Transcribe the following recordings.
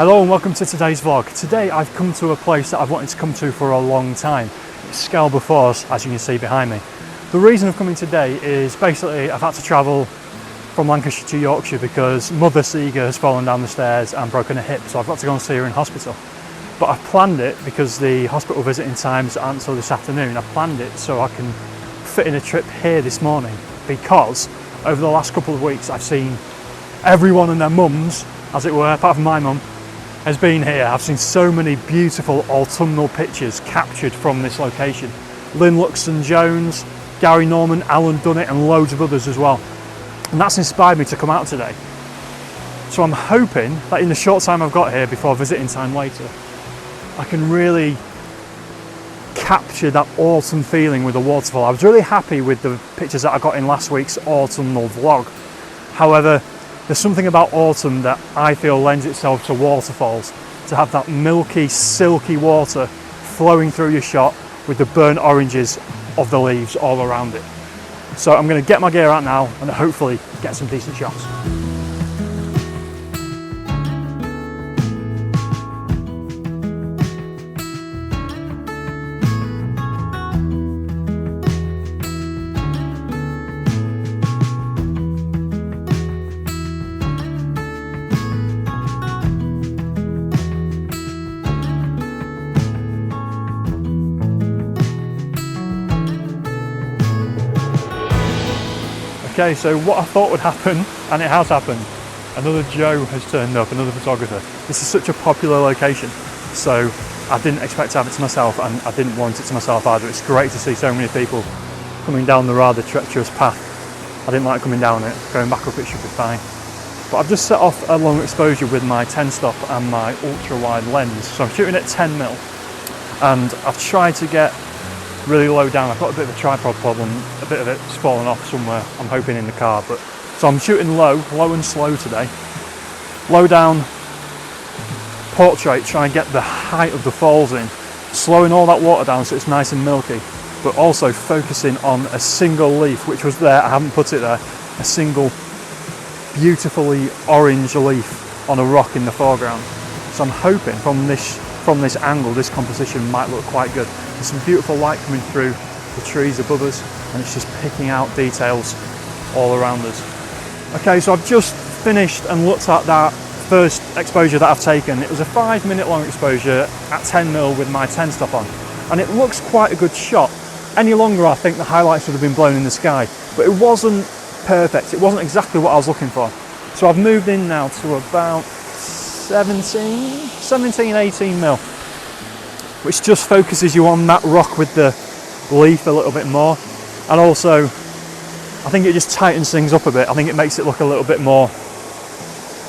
Hello and welcome to today's vlog. Today I've come to a place that I've wanted to come to for a long time. It's Scaleber Force, as you can see behind me. The reason of coming today is basically I've had to travel from Lancashire to Yorkshire because Mother Seager has fallen down the stairs and broken a hip, so I've got to go and see her in hospital. But I've planned it because the hospital visiting times aren't until this afternoon. I've planned it so I can fit in a trip here this morning because over the last couple of weeks I've seen everyone and their mums, as it were, apart from my mum, has been here. I've seen so many beautiful autumnal pictures captured from this location. Lynn Luxton-Jones, Gary Norman, Alan Dunnett and loads of others as well. And that's inspired me to come out today. So I'm hoping that in the short time I've got here before visiting time later, I can really capture that autumn feeling with the waterfall. I was really happy with the pictures that I got in last week's autumnal vlog. However, there's something about autumn that I feel lends itself to waterfalls, to have that milky, silky water flowing through your shot with the burnt oranges of the leaves all around it. So I'm going to get my gear out now and hopefully get some decent shots. Okay, so what I thought would happen, and it has happened, another Joe has turned up, another photographer. This is such a popular location, so I didn't expect to have it to myself, and I didn't want it to myself either. It's great to see so many people coming down the rather treacherous path. I didn't like coming down it, going back up it should be fine. But I've just set off a long exposure with my 10-stop and my ultra-wide lens, so I'm shooting at 10mm, and I've tried to get really low down. I've got a bit of a tripod problem, a bit of it's fallen off somewhere, I'm hoping in the car, but so I'm shooting low and slow today. Low down portrait, trying to get the height of the falls in, slowing all that water down so it's nice and milky, but also focusing on a single leaf, which was there, I haven't put it there, a single beautifully orange leaf on a rock in the foreground. So I'm hoping from this angle, this composition might look quite good. There's some beautiful light coming through the trees above us, and it's just picking out details all around us. Okay, so I've just finished and looked at that first exposure that I've taken. It was a 5-minute long exposure at 10mm with my 10-stop on, and it looks quite a good shot. Any longer, I think the highlights would have been blown in the sky, but it wasn't perfect. It wasn't exactly what I was looking for. So I've moved in now to about 17, 18mm, which just focuses you on that rock with the leaf a little bit more, and also I think it just tightens things up a bit. I think it makes it look a little bit more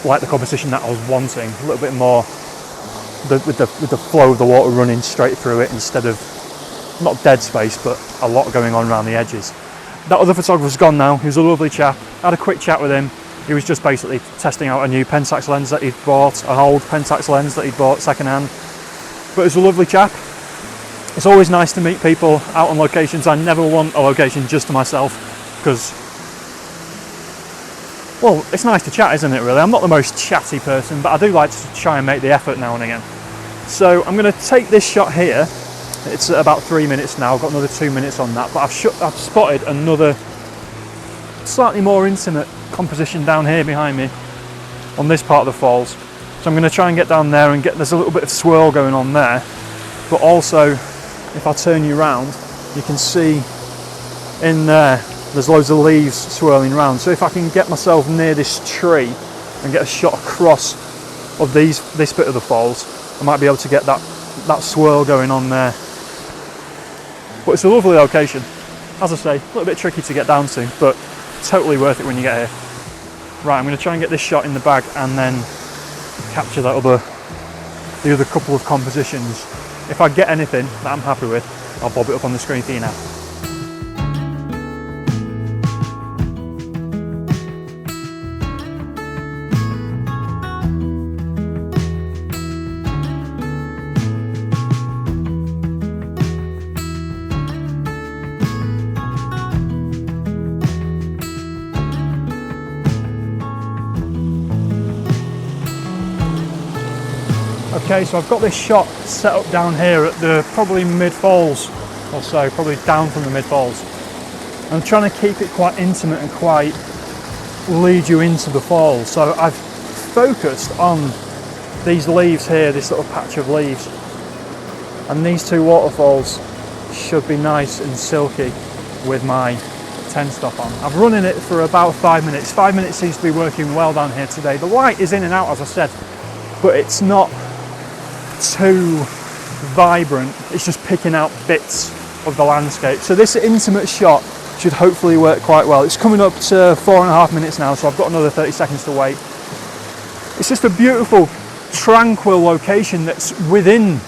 like the composition that I was wanting, a little bit more with the flow of the water running straight through it instead of not dead space but a lot going on around the edges. That other photographer's gone now. He was a lovely chap. I had a quick chat with him. He was just basically testing out a new Pentax lens that he'd bought, an old Pentax lens that he'd bought second hand. But he's a lovely chap. It's always nice to meet people out on locations. I never want a location just to myself because, well, it's nice to chat, isn't it, really? I'm not the most chatty person, but I do like to try and make the effort now and again. So I'm going to take this shot here. It's at about 3 minutes now. I've got another 2 minutes on that, but I've spotted another slightly more intimate composition down here behind me on this part of the falls. So I'm going to try and get down there and there's a little bit of swirl going on there, but also if I turn you around you can see in there's loads of leaves swirling around. So if I can get myself near this tree and get a shot across of this bit of the falls, I might be able to get that swirl going on there. But it's a lovely location. As I say, a little bit tricky to get down to, but totally worth it when you get here. Right, I'm going to try and get this shot in the bag and then capture the other couple of compositions. If I get anything that I'm happy with, I'll bob it up on the screen for you now. Okay, so I've got this shot set up down here at the probably mid-falls or so, probably down from the mid-falls. I'm trying to keep it quite intimate and quite lead you into the falls. So I've focused on these leaves here, this little patch of leaves, and these two waterfalls should be nice and silky with my 10 stop on. I'm running it for about 5 minutes. 5 minutes seems to be working well down here today. The light is in and out, as I said, but it's not too vibrant. It's just picking out bits of the landscape. So this intimate shot should hopefully work quite well. It's coming up to 4.5 minutes now, so I've got another 30 seconds to wait. It's just a beautiful, tranquil location that's within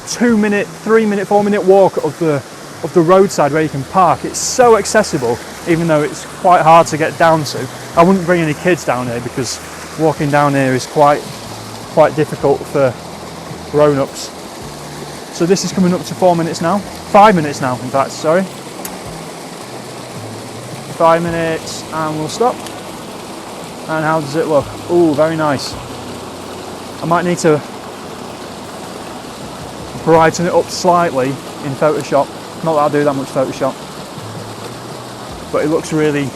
2 minute, 3 minute, 4 minute walk of the roadside where you can park. It's so accessible, even though it's quite hard to get down to. I wouldn't bring any kids down here because walking down here is quite difficult for grown-ups. So this is coming up to 4 minutes now. 5 minutes now, in fact, sorry. 5 minutes and we'll stop. And how does it look? Oh, very nice. I might need to brighten it up slightly in Photoshop. Not that I do that much Photoshop, but it looks really,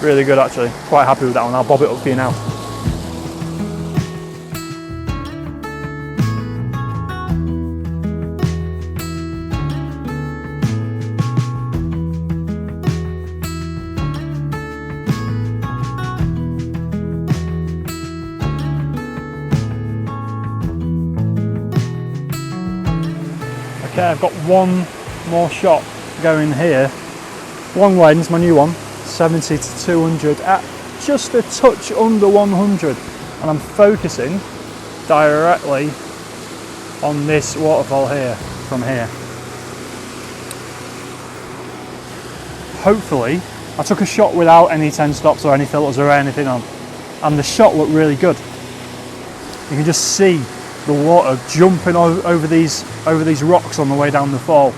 really good actually. Quite happy with that one. I'll bob it up for you now. Okay, I've got one more shot going here. Long lens, my new one, 70 to 200 at just a touch under 100, and I'm focusing directly on this waterfall here from here. Hopefully, I took a shot without any 10 stops or any filters or anything on, and the shot looked really good. You can just see the water jumping over these rocks on the way down the fall,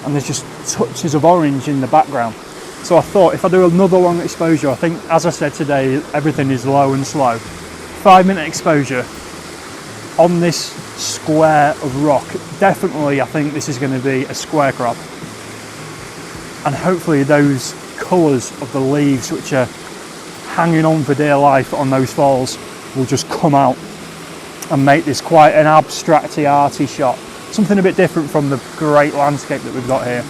and there's just touches of orange in the background. So I thought if I do another long exposure, I think, as I said today, everything is low and slow. 5 minute exposure on this square of rock. Definitely, I think this is going to be a square crop, and hopefully those colours of the leaves which are hanging on for dear life on those falls will just come out and make this quite an abstracty, arty shot. Something a bit different from the great landscape that we've got here.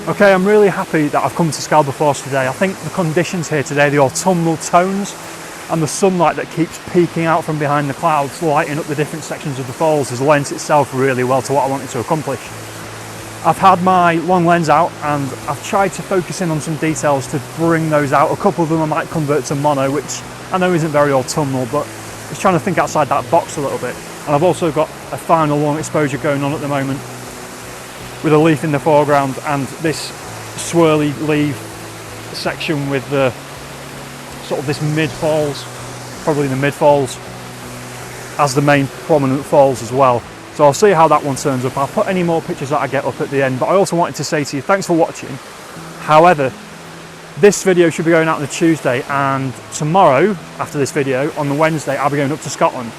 Okay, I'm really happy that I've come to Scaleber Force today. I think the conditions here today, the autumnal tones and the sunlight that keeps peeking out from behind the clouds, lighting up the different sections of the falls, has lent itself really well to what I wanted to accomplish. I've had my long lens out and I've tried to focus in on some details to bring those out. A couple of them I might convert to mono, which I know isn't very autumnal, but I was trying to think outside that box a little bit. And I've also got a final long exposure going on at the moment with a leaf in the foreground and this swirly leaf section with the sort of this mid-falls, probably the mid-falls, as the main prominent falls as well. So I'll see how that one turns up. I'll put any more pictures that I get up at the end, but I also wanted to say to you, thanks for watching. However, this video should be going out on the Tuesday, and tomorrow, after this video, on the Wednesday, I'll be going up to Scotland.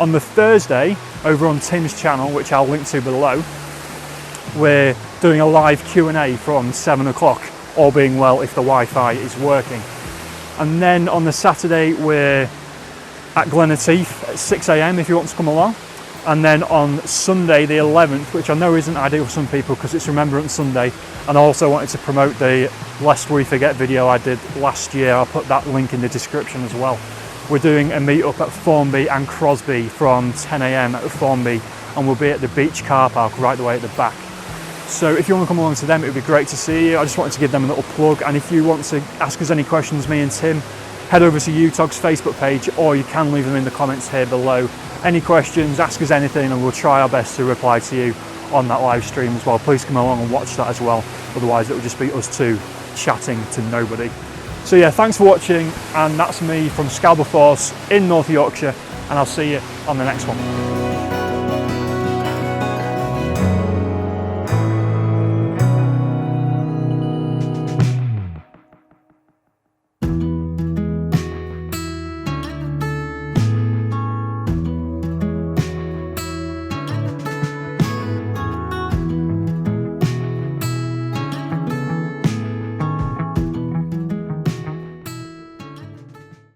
On the Thursday, over on Tim's channel, which I'll link to below, we're doing a live Q&A from 7 o'clock, all being well if the Wi-Fi is working. And then on the Saturday, we're at Glenateef at 6 AM if you want to come along. And then on Sunday the 11th, which I know isn't ideal for some people because it's Remembrance Sunday, and I also wanted to promote the Lest We Forget video I did last year. I'll put that link in the description as well. We're doing a meet up at Formby and Crosby from 10 AM at Formby, and we'll be at the beach car park right the way at the back. So if you want to come along to them, it would be great to see you. I just wanted to give them a little plug, and if you want to ask us any questions, me and Tim, head over to UTOG's Facebook page, or you can leave them in the comments here below. Any questions, ask us anything, and we'll try our best to reply to you on that live stream as well. Please come along and watch that as well, otherwise it will just be us two chatting to nobody. So yeah, thanks for watching, and that's me from Scaleber Force in North Yorkshire, and I'll see you on the next one.